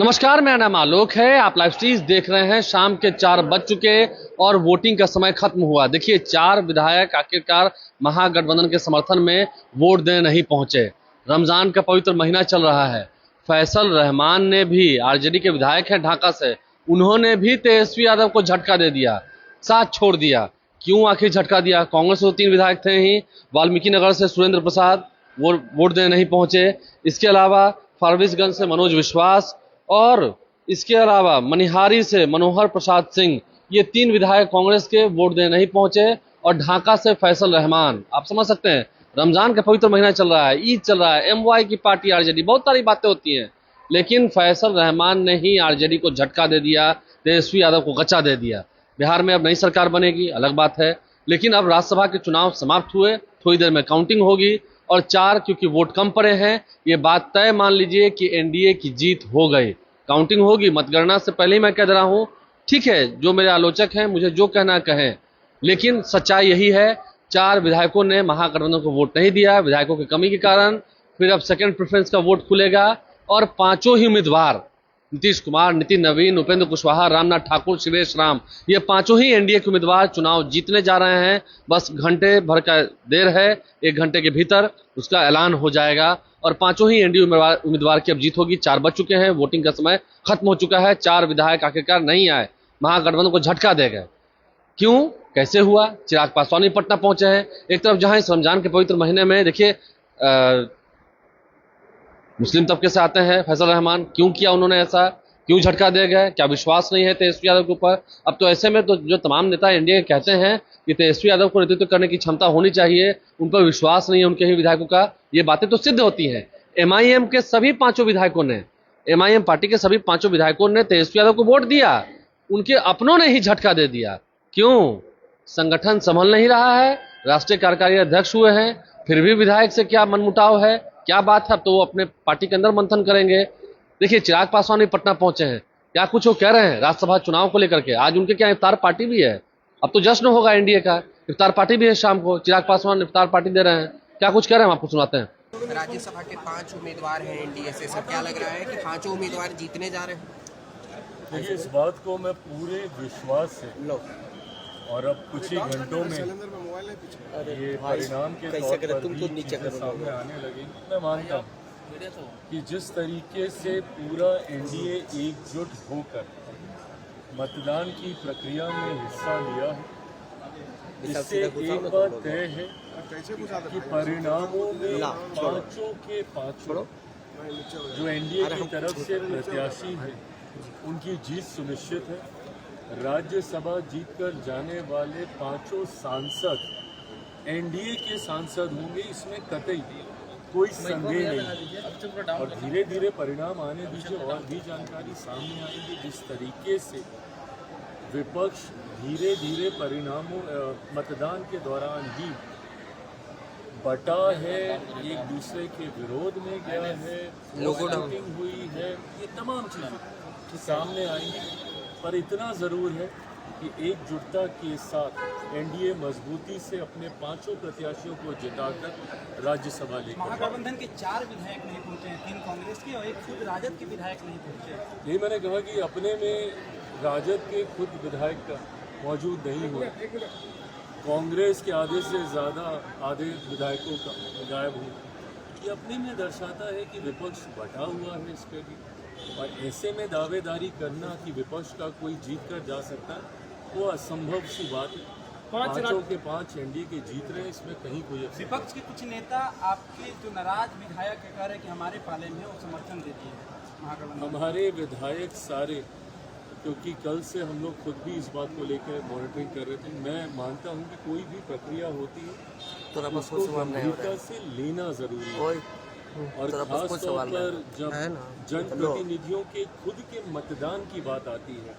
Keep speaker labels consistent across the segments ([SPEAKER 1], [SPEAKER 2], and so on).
[SPEAKER 1] नमस्कार, मेरा नाम आलोक है। आप लाइव स्ट्रीम देख रहे हैं। शाम के 4 बज चुके और वोटिंग का समय खत्म हुआ। देखिए, 4 विधायक आखिरकार महागठबंधन के समर्थन में वोट देने नहीं पहुंचे। रमजान का पवित्र महीना चल रहा है। फैसल रहमान ने भी, आरजेडी के विधायक हैं ढाका से, उन्होंने भी तेजस्वी यादव को झटका दे दिया, साथ छोड़ दिया। क्यों आखिर झटका दिया? कांग्रेस के 3 विधायक थे ही। वाल्मीकि नगर से सुरेंद्र प्रसाद वो वोट देने नहीं पहुंचे। इसके अलावा फारबिसगंज से मनोज विश्वास और इसके अलावा मनिहारी से मनोहर प्रसाद सिंह, ये 3 विधायक कांग्रेस के वोट देने नहीं पहुंचे। और ढाका से फैसल रहमान। आप समझ सकते हैं, रमजान का पवित्र महीना चल रहा है, ईद चल रहा है, एमवाई की पार्टी आरजेडी, बहुत सारी बातें होती हैं, लेकिन फैसल रहमान ने ही आरजेडी को झटका दे दिया, तेजस्वी यादव को गचा दे दिया। बिहार में अब नई सरकार बनेगी, अलग बात है, लेकिन अब राज्यसभा के चुनाव समाप्त हुए, थोड़ी देर में काउंटिंग होगी और 4 क्योंकि वोट कम पड़े हैं, ये बात तय मान लीजिए कि एनडीए की जीत हो गई। काउंटिंग होगी, मतगणना से पहले ही मैं कह रहा हूं। ठीक है, जो मेरे आलोचक हैं मुझे जो कहना कहें, लेकिन सच्चाई यही है, 4 विधायकों ने महागठबंधन को वोट नहीं दिया विधायकों की कमी के कारण। फिर अब सेकंड प्रेफरेंस का वोट खुलेगा और 5 ही उम्मीदवार, नीतीश कुमार, नितिन नवीन, उपेंद्र कुशवाहा, रामनाथ ठाकुर, शिवेश राम, ये 5 ही एनडीए के उम्मीदवार चुनाव जीतने जा रहे हैं। बस घंटे भर का देर है, 1 घंटे के भीतर उसका ऐलान हो जाएगा और 5 ही एनडीए उम्मीदवार की अब जीत होगी। 4 बज चुके हैं, वोटिंग का समय खत्म हो चुका है। 4 विधायक आखिरकार नहीं आए, महागठबंधन को झटका दे गए। क्यों, कैसे हुआ? चिराग पासवान भी पटना पहुंचे हैं। एक तरफ जहां इस रमजान के पवित्र महीने में देखिए मुस्लिम तबके से आते हैं फैसल रहमान, क्यों किया उन्होंने ऐसा? क्यों झटका दे गए? क्या विश्वास नहीं है तेजस्वी यादव के ऊपर? अब तो ऐसे में तो जो तमाम नेता एनडीए कहते हैं कि तेजस्वी यादव को नेतृत्व करने की क्षमता होनी चाहिए, उन पर विश्वास नहीं है उनके ही विधायकों का, ये बातें तो सिद्ध होती हैं। एमआईएम के सभी 5 विधायकों ने, एमआईएम पार्टी के सभी 5 विधायकों ने तेजस्वी यादव को वोट दिया, उनके अपनों ने ही झटका दे दिया। क्यों? संगठन संभल नहीं रहा है, राष्ट्रीय कार्यकारी अध्यक्ष हुए हैं, फिर भी विधायक से क्या मनमुटाव है, क्या बात है? अब तो वो अपने पार्टी के अंदर मंथन करेंगे। देखिए, चिराग पासवान भी पटना पहुंचे हैं, क्या कुछ वो कह रहे हैं राज्यसभा चुनाव को लेकर के। आज उनके क्या इफ्तार पार्टी भी है, अब तो जश्न होगा एनडीए का, इफ्तार पार्टी भी है शाम को, चिराग पासवान इफ्तार पार्टी दे रहे हैं। क्या कुछ कह रहे हैं, आपको सुनाते हैं।
[SPEAKER 2] राज्यसभा के 5 उम्मीदवार हैं एनडीए से, सर क्या लग रहा है कि 5 उम्मीदवार जीतने जा रहे हैं?
[SPEAKER 3] देखिए, इस बात को मैं पूरे विश्वास से और अब कुछ ही घंटों में ये परिणाम के तौर पर भी चीजें सामने आने लगी। मैं मानता हूँ कि जिस तरीके से पूरा एनडीए एकजुट होकर मतदान की प्रक्रिया में हिस्सा लिया है, इससे एक बात तय है कि परिणामों में 5 के 5 जो एनडीए की तरफ से प्रत्याशी है उनकी जीत सुनिश्चित है। राज्यसभा जीतकर जाने वाले 5 सांसद एनडीए के सांसद होंगे, इसमें कतई कोई संदेह नहीं। और धीरे धीरे परिणाम आने दीजिए और भी जानकारी सामने आएगी। जिस तरीके से विपक्ष धीरे धीरे परिणामों मतदान के दौरान ही बटा है, एक दूसरे के विरोध में गया है, वोटिंग हुई है, ये तमाम चीजें सामने आएंगी। पर इतना जरूर है कि एकजुटता के साथ एनडीए मजबूती से अपने 5 प्रत्याशियों को जिताकर राज्यसभा लेकर।
[SPEAKER 4] महागठबंधन के 4 विधायक नहीं पहुंचे हैं, 3 कांग्रेस के और 1 खुद राजद के विधायक नहीं पहुंचे।
[SPEAKER 3] यही मैंने कहा कि अपने में राजद के खुद विधायक का मौजूद नहीं हुआ, कांग्रेस के आधे से ज़्यादा आधे विधायकों का गायब हुआ। ये अपने में दर्शाता है कि विपक्ष बटा हुआ है इस पर भी। और ऐसे में दावेदारी करना कि विपक्ष का कोई जीत कर जा सकता है, वो असंभव सी बात है। 5 के 5 एनडीए के जीत रहे हैं, इसमें कहीं कोई
[SPEAKER 4] विपक्ष के कुछ नेता आपके जो नाराज विधायक कह रहे हैं कि हमारे पाले में वो समर्थन देती है महागठबंधन।
[SPEAKER 3] हमारे विधायक सारे, क्योंकि कल से हम लोग खुद भी इस बात को लेकर मॉनिटरिंग कर रहे थे, मैं मानता हूं कि कोई भी प्रक्रिया होती है तो उसको गंभीरता से लेना जरूरी है। और खास तौर पर जब जनप्रतिनिधियों के खुद के मतदान की बात आती है,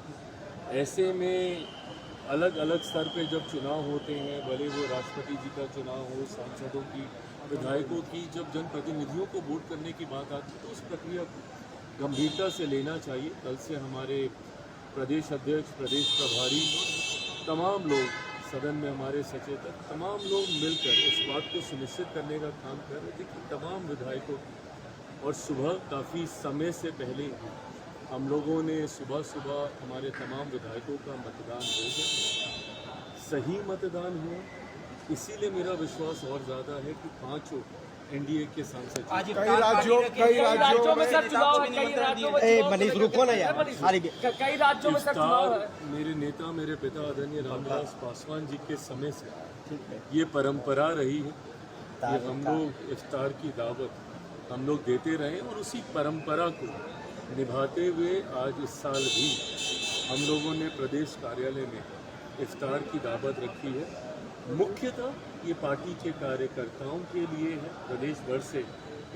[SPEAKER 3] ऐसे में अलग अलग स्तर पे जब चुनाव होते हैं, भले वो राष्ट्रपति जी का चुनाव हो, सांसदों की, विधायकों की, जब जनप्रतिनिधियों को वोट करने की बात आती है तो उस प्रक्रिया को गंभीरता से लेना चाहिए। कल से हमारे प्रदेश अध्यक्ष, प्रदेश प्रभारी, तमाम लोग सदन में, हमारे सचेतक, तमाम लोग मिलकर इस बात को सुनिश्चित करने का काम कर रहे थे कि तमाम विधायकों और सुबह काफ़ी समय से पहले हम लोगों ने सुबह सुबह हमारे तमाम विधायकों का मतदान हो गया, सही मतदान हुआ, इसीलिए मेरा विश्वास और ज़्यादा है कि 5 एनडीए के सांसद
[SPEAKER 4] आज
[SPEAKER 5] कई राज्यों में सर चुनाव है, कई राज्यों में
[SPEAKER 6] मनीष रुको ना यार,
[SPEAKER 5] कई राज्यों में सर चुनाव है।
[SPEAKER 3] मेरे नेता मेरे पिता आदरणीय रामविलास पासवान जी के समय से ये परंपरा रही है कि हम लोग इफ्तार की दावत हम लोग देते रहे और उसी परंपरा को निभाते हुए आज इस साल भी हम लोगों ने प्रदेश कार्यालय में इफ्तार की दावत रखी है। मुख्यतः ये पार्टी के कार्यकर्ताओं के लिए है, प्रदेश भर से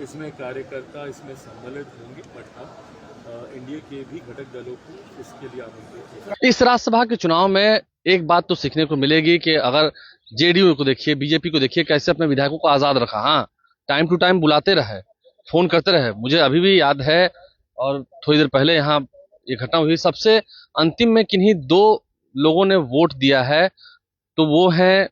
[SPEAKER 3] इसमें कार्यकर्ता इसमें सम्मिलित होंगे, बट इंडिया के भी घटक दलों को इसके लिए आमंत्रित किया।
[SPEAKER 1] इस राज्यसभा के चुनाव में एक बात तो सीखने को मिलेगी कि अगर जेडीयू को देखिए, बीजेपी को देखिए, कैसे अपने विधायकों को आजाद रखा। हाँ, टाइम टू टाइम बुलाते रहे, फोन करते रहे। मुझे अभी भी याद है, और थोड़ी देर पहले यहाँ ये घटना हुई, सबसे अंतिम में किन्हीं 2 लोगों ने वोट दिया है, तो वो हैं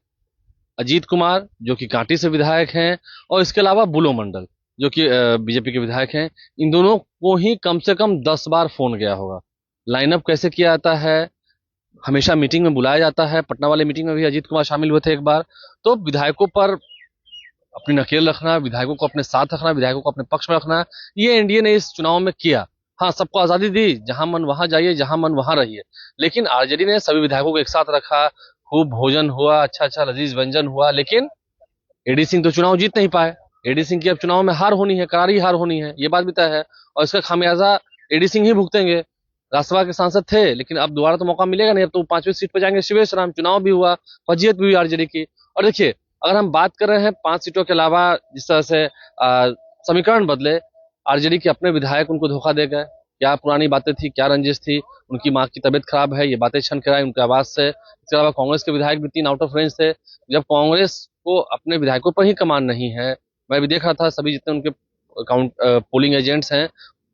[SPEAKER 1] अजीत कुमार जो कि कांटी से विधायक हैं, और इसके अलावा बुलो मंडल जो कि बीजेपी के विधायक हैं। इन दोनों को ही कम से कम 10 बार फोन गया होगा। लाइनअप कैसे किया जाता है, हमेशा मीटिंग में बुलाया जाता है। पटना वाले मीटिंग में भी अजीत कुमार शामिल हुए थे एक बार। तो विधायकों पर अपनी नकेल रखना, विधायकों को अपने साथ रखना, विधायकों को अपने पक्ष में रखना, ये एनडीए ने इस चुनाव में किया। हाँ, सबको आजादी दी, जहां मन वहां जाइए, जहां मन वहां रहिए, लेकिन आरजेडी ने सभी विधायकों को एक साथ रखा, खूब भोजन हुआ, अच्छा लजीज व्यंजन हुआ, लेकिन एडी सिंह तो चुनाव जीत नहीं पाए। एडी सिंह की अब चुनाव में हार होनी है, करारी हार होनी है, ये बात भी तय है, और इसका खामियाजा एडी सिंह ही भुगतेंगे। राज्यसभा के सांसद थे, लेकिन अब दोबारा तो मौका मिलेगा नहीं, अब तो 5वीं सीट पर जाएंगे शिवेश राम। चुनाव भी हुआ, फजीयत भी हुई आरजेडी की। और देखिए, अगर हम बात कर रहे हैं 5 सीटों के अलावा जिस तरह से समीकरण बदले, आरजेडी के अपने विधायक उनको धोखा दे गए। क्या पुरानी बातें थी, क्या रंजिश थी, उनकी मां की तबीयत खराब है, ये बातें छन कराई उनके आवाज से। इसके अलावा कांग्रेस के विधायक भी 3 आउट ऑफ रेंज थे। जब कांग्रेस को अपने विधायकों पर ही कमान नहीं है, मैं भी देख रहा था, सभी जितने उनके पोलिंग एजेंट्स हैं,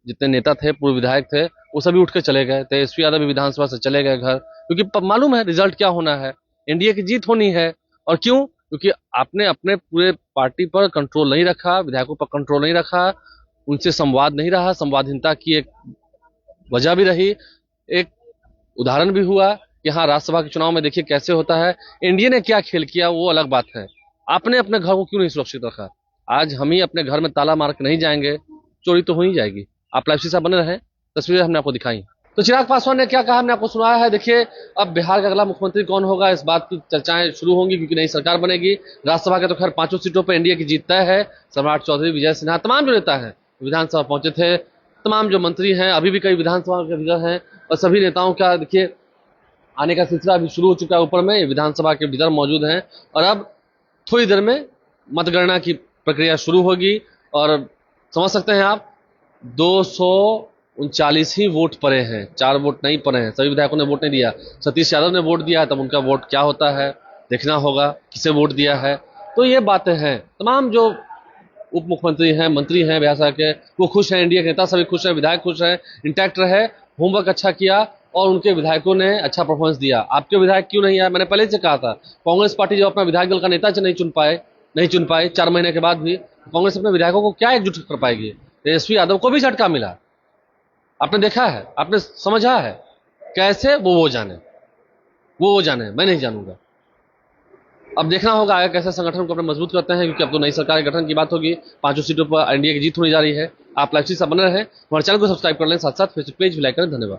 [SPEAKER 1] जितने नेता थे, पूर्व विधायक थे, वो सभी उठ के चले गए। तेजस्वी यादव भी विधानसभा से चले गए घर, क्योंकि मालूम है रिजल्ट क्या होना है, एनडीए की जीत होनी है। और क्यों? क्योंकि आपने अपने पूरे पार्टी पर कंट्रोल नहीं रखा, विधायकों पर कंट्रोल नहीं रखा, उनसे संवाद नहीं रहा। संवादहीनता की एक वजह भी रही, एक उदाहरण भी हुआ कि हाँ, राज्यसभा के चुनाव में देखिए कैसे होता है। एनडीए ने क्या खेल किया वो अलग बात है, आपने अपने घर को क्यों नहीं सुरक्षित रखा। आज हम ही अपने घर में ताला मार के नहीं जाएंगे, चोरी तो हो ही जाएगी। आप लाइव शीशा बने रहे, तस्वीरें हमने आपको दिखाई। तो चिराग पासवान ने क्या कहा हमने आपको सुनाया है। देखिए, अब बिहार का अगला मुख्यमंत्री कौन होगा, इस बात की चर्चाएं शुरू होंगी, क्योंकि नई सरकार बनेगी। राज्यसभा के तो खैर 5 सीटों पर एनडीए की जीत तय है। सम्राट चौधरी, विजय सिन्हा, तमाम जो नेता है विधानसभा पहुंचे थे, तमाम जो मंत्री हैं, अभी भी कई विधानसभा के भीतर हैं, और सभी नेताओं का देखिए आने का सिलसिला अभी शुरू हो चुका है। ऊपर में विधानसभा के भीतर मौजूद हैं, और अब थोड़ी देर में मतगणना की प्रक्रिया शुरू होगी। और समझ सकते हैं आप, 239 ही वोट पड़े हैं, 4 वोट नहीं पड़े हैं। सभी विधायकों ने वोट नहीं दिया। सतीश यादव ने वोट दिया है, तब उनका वोट क्या होता है देखना होगा, किसे वोट दिया है। तो ये बातें हैं। तमाम जो उप मुख्यमंत्री हैं, मंत्री हैं बिहार सरकार के, वो खुश हैं, एनडीए के नेता सभी खुश हैं, विधायक खुश हैं, इंटैक्ट रहे, होमवर्क अच्छा किया, और उनके विधायकों ने अच्छा परफॉर्मेंस दिया। आपके विधायक क्यों नहीं आए? मैंने पहले से कहा था, कांग्रेस पार्टी जो अपना विधायक दल का नेता नहीं चुन पाए 4 महीने के बाद भी, कांग्रेस अपने विधायकों को क्या एकजुट कर पाएगी। तेजस्वी यादव को भी झटका मिला, आपने देखा है, आपने समझा है कैसे, वो जाने, मैं नहीं जानूंगा। अब देखना होगा आगे कैसे संगठन को अपने मजबूत करते हैं, क्योंकि अब तो नई सरकार के गठन की बात होगी। 5 सीटों पर एनडीए की जीत होने जा रही है। आप लाइव शीशा बने रहे, हमारे चैनल को सब्सक्राइब कर लें, साथ साथ फेसबुक पेज भी लाइक करें। धन्यवाद।